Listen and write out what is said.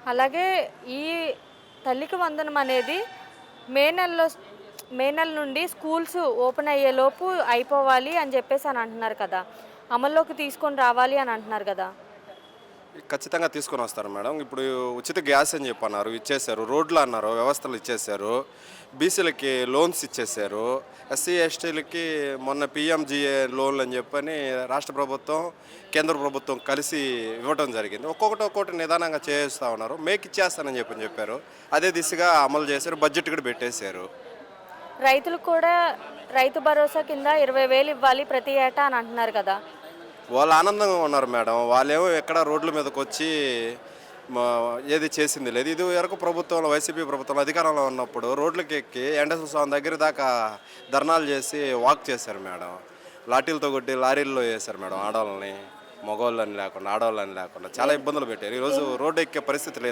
అలాగే ఈ తల్లికి వందనం అనేది మే నెలలో మే నెల నుండి స్కూల్స్ ఓపెన్ అయ్యేలోపు అయిపోవాలి అని చెప్పేసి అని అంటున్నారు కదా! అమల్లోకి తీసుకొని రావాలి అని అంటున్నారు కదా! ఖచ్చితంగా తీసుకొని వస్తారు మేడం. ఇప్పుడు ఉచిత గ్యాస్ అని చెప్పన్నారు, ఇచ్చేశారు. రోడ్లు అన్నారు, వ్యవస్థలు ఇచ్చేశారు. బీసీలకి లోన్స్ ఇచ్చేశారు. ఎస్సీ, ఎస్టీలకి మొన్న పీఎంజీఏ లోన్లు అని చెప్పని రాష్ట్ర ప్రభుత్వం, కేంద్ర ప్రభుత్వం కలిసి ఇవ్వడం జరిగింది. ఒక్కొక్కటి నిదానంగా చేస్తూ ఉన్నారు. ఇచ్చేస్తానని చెప్పారు. అదే దిశగా అమలు చేశారు. బడ్జెట్ కూడా పెట్టేశారు. రైతులకు కూడా రైతు భరోసా కింద 20,000 ఇవ్వాలి ప్రతి ఏటా అని అంటున్నారు కదా! వాళ్ళు ఆనందంగా ఉన్నారు మేడం. వాళ్ళేమో ఎక్కడ రోడ్ల మీదకి వచ్చి ఏది చేసింది లేదు. ఇది వరకు ప్రభుత్వంలో వైసీపీ ప్రభుత్వంలో అధికారంలో ఉన్నప్పుడు రోడ్లకి ఎక్కి వెంకటేశ్వర స్వామి దగ్గర దాకా ధర్నాలు చేసి వాక్ చేశారు మేడం. లాఠీలతో కొట్టి లారీల్లో వేశారు మేడం. ఆడవాళ్ళని, మగవాళ్ళని లేకుండా, ఆడవాళ్ళని లేకుండా చాలా ఇబ్బందులు పెట్టారు. ఈరోజు రోడ్డు ఎక్కే పరిస్థితి లేదు.